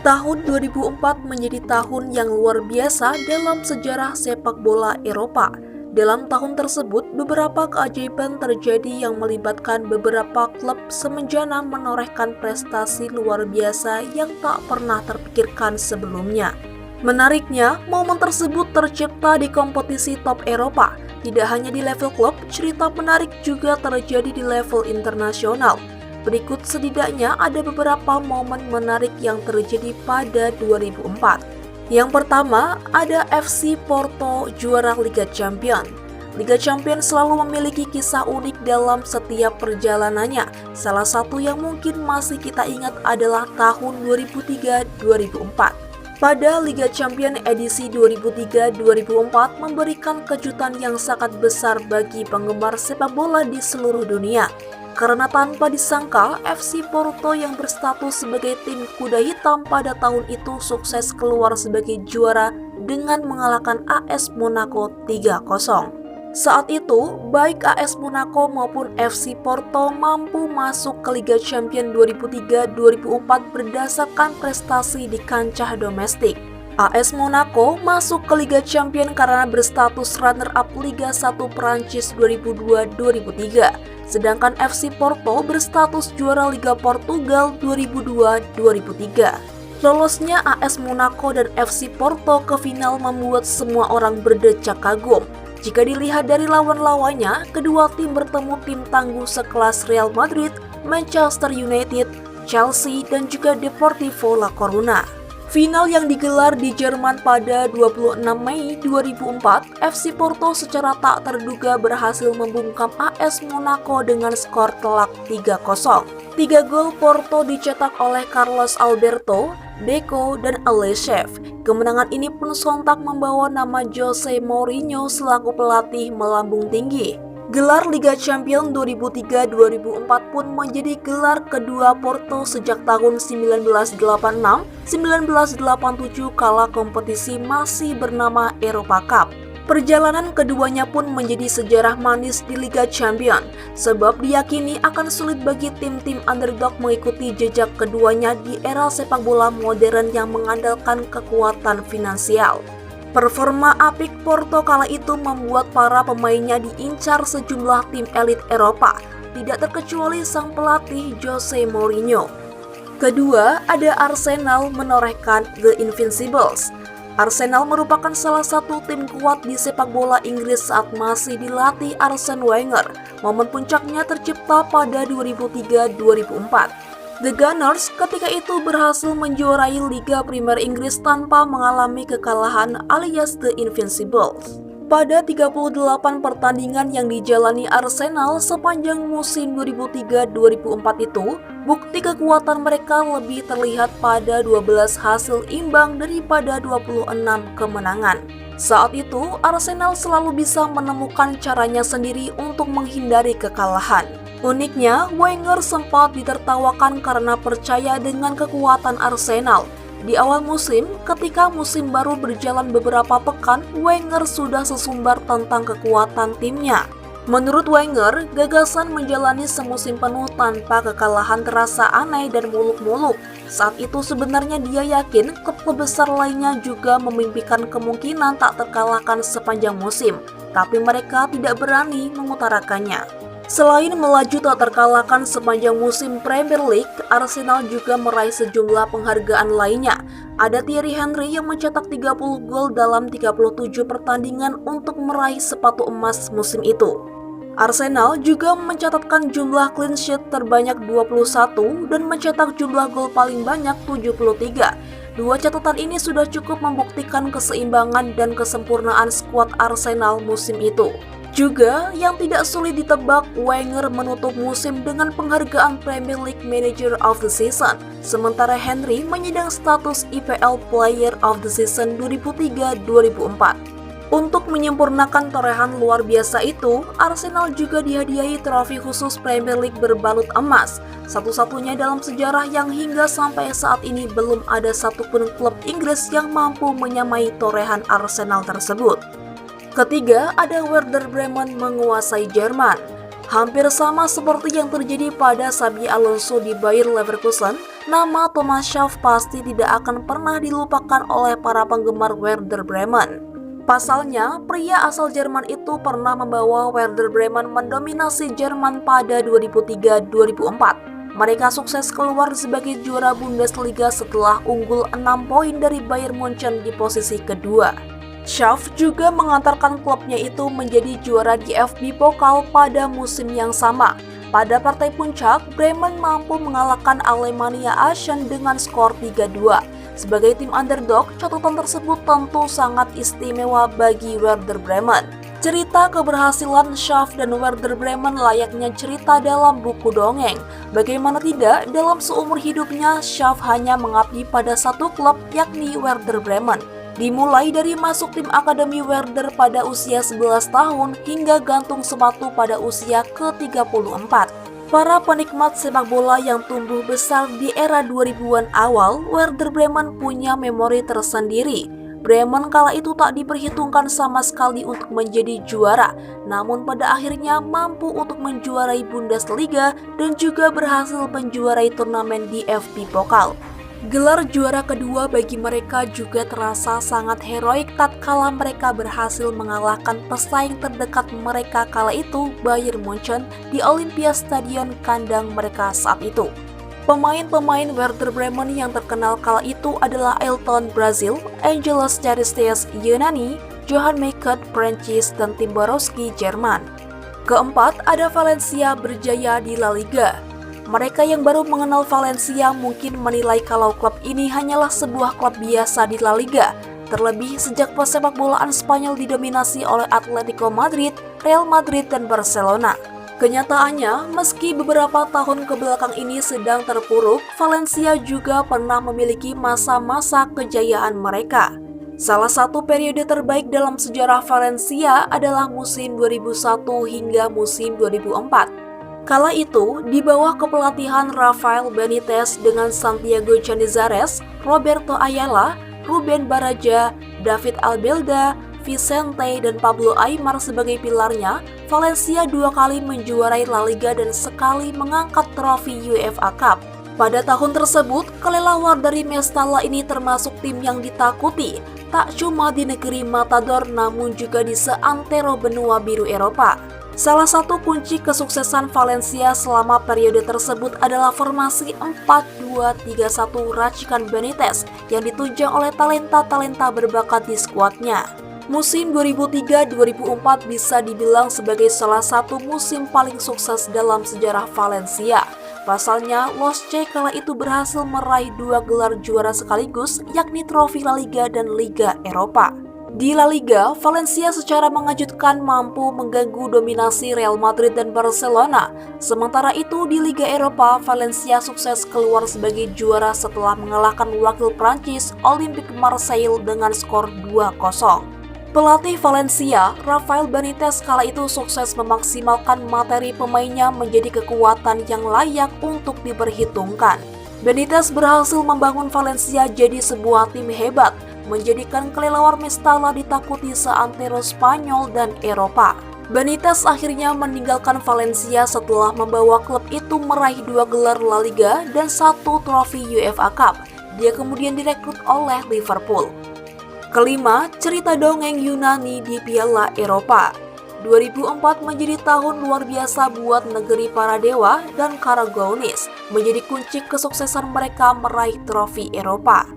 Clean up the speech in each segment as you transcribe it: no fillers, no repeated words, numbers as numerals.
Tahun 2004 menjadi tahun yang luar biasa dalam sejarah sepak bola Eropa. Dalam tahun tersebut, beberapa keajaiban terjadi yang melibatkan beberapa klub semenjana menorehkan prestasi luar biasa yang tak pernah terpikirkan sebelumnya. Menariknya, momen tersebut tercipta di kompetisi top Eropa. Tidak hanya di level klub, cerita menarik juga terjadi di level internasional. Berikut setidaknya ada beberapa momen menarik yang terjadi pada 2004. Yang pertama, ada FC Porto juara Liga Champions. Liga Champions selalu memiliki kisah unik dalam setiap perjalanannya. Salah satu yang mungkin masih kita ingat adalah tahun 2003-2004. Pada Liga Champions edisi 2003-2004 memberikan kejutan yang sangat besar bagi penggemar sepak bola di seluruh dunia. Karena tanpa disangka, FC Porto yang berstatus sebagai tim kuda hitam pada tahun itu sukses keluar sebagai juara dengan mengalahkan AS Monaco 3-0. Saat itu, baik AS Monaco maupun FC Porto mampu masuk ke Liga Champions 2003-2004 berdasarkan prestasi di kancah domestik. AS Monaco masuk ke Liga Champions karena berstatus runner-up Liga 1 Prancis 2002-2003. Sedangkan FC Porto berstatus juara Liga Portugal 2002-2003. Lolosnya AS Monaco dan FC Porto ke final membuat semua orang berdecak kagum. Jika dilihat dari lawan-lawannya, kedua tim bertemu tim tangguh sekelas Real Madrid, Manchester United, Chelsea, dan juga Deportivo La Coruna. Final yang digelar di Jerman pada 26 Mei 2004, FC Porto secara tak terduga berhasil membungkam AS Monaco dengan skor telak 3-0. 3 gol Porto dicetak oleh Carlos Alberto, Deco, dan Alexev. Kemenangan ini pun sontak membawa nama Jose Mourinho selaku pelatih melambung tinggi. Gelar Liga Champions 2003-2004 pun menjadi gelar kedua Porto sejak tahun 1986-1987 kala kompetisi masih bernama Europa Cup. Perjalanan keduanya pun menjadi sejarah manis di Liga Champions, sebab diyakini akan sulit bagi tim-tim underdog mengikuti jejak keduanya di era sepak bola modern yang mengandalkan kekuatan finansial. Performa apik Porto kala itu membuat para pemainnya diincar sejumlah tim elit Eropa, tidak terkecuali sang pelatih Jose Mourinho. Kedua, ada Arsenal menorehkan The Invincibles. Arsenal merupakan salah satu tim kuat di sepak bola Inggris saat masih dilatih Arsene Wenger. Momen puncaknya tercipta pada 2003-2004. The Gunners ketika itu berhasil menjuarai Liga Premier Inggris tanpa mengalami kekalahan alias The Invincibles. Pada 38 pertandingan yang dijalani Arsenal sepanjang musim 2003-2004 itu, bukti kekuatan mereka lebih terlihat pada 12 hasil imbang daripada 26 kemenangan. Saat itu, Arsenal selalu bisa menemukan caranya sendiri untuk menghindari kekalahan. Uniknya, Wenger sempat ditertawakan karena percaya dengan kekuatan Arsenal. Di awal musim, ketika musim baru berjalan beberapa pekan, Wenger sudah sesumbar tentang kekuatan timnya. Menurut Wenger, gagasan menjalani semusim penuh tanpa kekalahan terasa aneh dan muluk-muluk. Saat itu sebenarnya dia yakin klub besar lainnya juga memimpikan kemungkinan tak terkalahkan sepanjang musim, tapi mereka tidak berani mengutarakannya. Selain melaju tak terkalahkan sepanjang musim Premier League, Arsenal juga meraih sejumlah penghargaan lainnya. Ada Thierry Henry yang mencetak 30 gol dalam 37 pertandingan untuk meraih sepatu emas musim itu. Arsenal juga mencatatkan jumlah clean sheet terbanyak 21 dan mencetak jumlah gol paling banyak 73. Dua catatan ini sudah cukup membuktikan keseimbangan dan kesempurnaan skuad Arsenal musim itu. Juga yang tidak sulit ditebak, Wenger menutup musim dengan penghargaan Premier League Manager of the Season, sementara Henry menyandang status IPL Player of the Season 2003-2004. Untuk menyempurnakan torehan luar biasa itu, Arsenal juga dihadiahi trofi khusus Premier League berbalut emas, satu-satunya dalam sejarah yang hingga sampai saat ini belum ada satupun klub Inggris yang mampu menyamai torehan Arsenal tersebut. Ketiga, ada Werder Bremen menguasai Jerman. Hampir sama seperti yang terjadi pada Xabi Alonso di Bayer Leverkusen, nama Thomas Schaaf pasti tidak akan pernah dilupakan oleh para penggemar Werder Bremen. Pasalnya, pria asal Jerman itu pernah membawa Werder Bremen mendominasi Jerman pada 2003-2004. Mereka sukses keluar sebagai juara Bundesliga setelah unggul 6 poin dari Bayern Munchen di posisi kedua. Schaaf juga mengantarkan klubnya itu menjadi juara DFB Pokal pada musim yang sama. Pada partai puncak, Bremen mampu mengalahkan Alemannia Aachen dengan skor 3-2. Sebagai tim underdog, catatan tersebut tentu sangat istimewa bagi Werder Bremen. Cerita keberhasilan Schaaf dan Werder Bremen layaknya cerita dalam buku dongeng. Bagaimana tidak, dalam seumur hidupnya, Schaaf hanya mengabdi pada satu klub, yakni Werder Bremen. Dimulai dari masuk tim Akademi Werder pada usia 11 tahun hingga gantung sepatu pada usia ke-34. Para penikmat sepak bola yang tumbuh besar di era 2000-an awal, Werder Bremen punya memori tersendiri. Bremen kala itu tak diperhitungkan sama sekali untuk menjadi juara, namun pada akhirnya mampu untuk menjuarai Bundesliga dan juga berhasil menjuarai turnamen DFB Pokal. Gelar juara kedua bagi mereka juga terasa sangat heroik tatkala mereka berhasil mengalahkan pesaing terdekat mereka kala itu, Bayern Munchen, di Olympiastadion kandang mereka saat itu. Pemain-pemain Werder Bremen yang terkenal kala itu adalah Elton Brazil, Angelos Charisteas Yunani, Johan Meikert Prancis, dan Tim Borowski Jerman. Keempat, ada Valencia berjaya di La Liga. Mereka yang baru mengenal Valencia mungkin menilai kalau klub ini hanyalah sebuah klub biasa di La Liga, terlebih sejak pesepak bolaan Spanyol didominasi oleh Atletico Madrid, Real Madrid, dan Barcelona. Kenyataannya, meski beberapa tahun kebelakang ini sedang terpuruk, Valencia juga pernah memiliki masa-masa kejayaan mereka. Salah satu periode terbaik dalam sejarah Valencia adalah musim 2001 hingga musim 2004. Kala itu, di bawah kepelatihan Rafael Benitez dengan Santiago Canizares, Roberto Ayala, Ruben Baraja, David Albelda, Vicente, dan Pablo Aimar sebagai pilarnya, Valencia 2 kali menjuarai La Liga dan sekali mengangkat trofi UEFA Cup. Pada tahun tersebut, kelelawar dari Mestalla ini termasuk tim yang ditakuti, tak cuma di negeri Matador namun juga di seantero benua biru Eropa. Salah satu kunci kesuksesan Valencia selama periode tersebut adalah formasi 4-2-3-1 racikan Benitez yang ditunjang oleh talenta-talenta berbakat di skuadnya. Musim 2003-2004 bisa dibilang sebagai salah satu musim paling sukses dalam sejarah Valencia. Pasalnya, Los C kala itu berhasil meraih 2 gelar juara sekaligus, yakni trofi La Liga dan Liga Eropa. Di La Liga, Valencia secara mengejutkan mampu mengganggu dominasi Real Madrid dan Barcelona. Sementara itu di Liga Eropa, Valencia sukses keluar sebagai juara setelah mengalahkan wakil Prancis Olympique Marseille dengan skor 2-0. Pelatih Valencia, Rafael Benitez kala itu sukses memaksimalkan materi pemainnya menjadi kekuatan yang layak untuk diperhitungkan. Benitez berhasil membangun Valencia jadi sebuah tim hebat, menjadikan kelelawar Mestalla ditakuti seantero Spanyol dan Eropa. Benitez akhirnya meninggalkan Valencia setelah membawa klub itu meraih 2 gelar La Liga dan 1 trofi UEFA Cup. Dia kemudian direkrut oleh Liverpool. Kelima, cerita dongeng Yunani di Piala Eropa. 2004 menjadi tahun luar biasa buat negeri para dewa dan Karagounis, menjadi kunci kesuksesan mereka meraih trofi Eropa.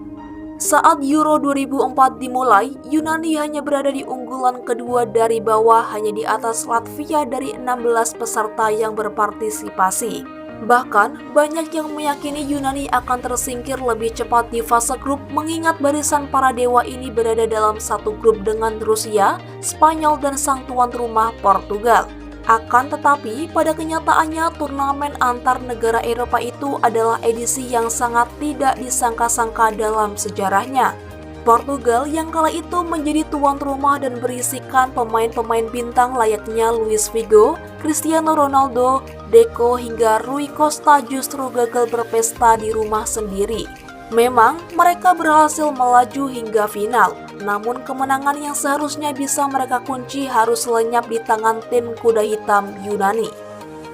Saat Euro 2004 dimulai, Yunani hanya berada di unggulan kedua dari bawah, hanya di atas Latvia dari 16 peserta yang berpartisipasi. Bahkan, banyak yang meyakini Yunani akan tersingkir lebih cepat di fase grup mengingat barisan para dewa ini berada dalam satu grup dengan Rusia, Spanyol, dan sang tuan rumah Portugal. Akan tetapi, pada kenyataannya turnamen antar negara Eropa itu adalah edisi yang sangat tidak disangka-sangka dalam sejarahnya. Portugal yang kala itu menjadi tuan rumah dan berisikan pemain-pemain bintang layaknya Luis Figo, Cristiano Ronaldo, Deco hingga Rui Costa justru gagal berpesta di rumah sendiri. Memang mereka berhasil melaju hingga final, namun kemenangan yang seharusnya bisa mereka kunci harus lenyap di tangan tim kuda hitam Yunani.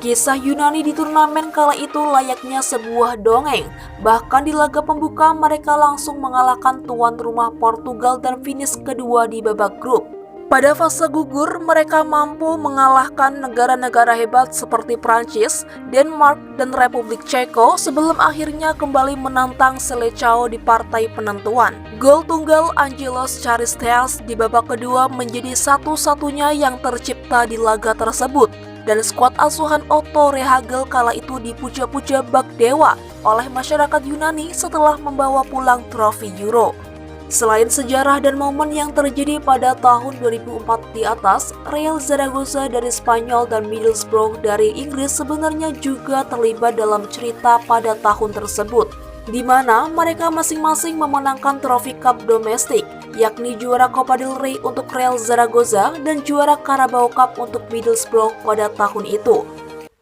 Kisah Yunani di turnamen kala itu layaknya sebuah dongeng. Bahkan di laga pembuka mereka langsung mengalahkan tuan rumah Portugal dan finish kedua di babak grup. Pada fase gugur, mereka mampu mengalahkan negara-negara hebat seperti Prancis, Denmark, dan Republik Ceko sebelum akhirnya kembali menantang Selecao di partai penentuan. Gol tunggal Angelos Charisteas di babak kedua menjadi satu-satunya yang tercipta di laga tersebut. Dan skuad asuhan Otto Rehhagel kala itu dipuja-puja bak dewa oleh masyarakat Yunani setelah membawa pulang trofi Euro. Selain sejarah dan momen yang terjadi pada tahun 2004 di atas, Real Zaragoza dari Spanyol dan Middlesbrough dari Inggris sebenarnya juga terlibat dalam cerita pada tahun tersebut, di mana mereka masing-masing memenangkan trofi cup domestik, yakni juara Copa del Rey untuk Real Zaragoza dan juara Carabao Cup untuk Middlesbrough pada tahun itu.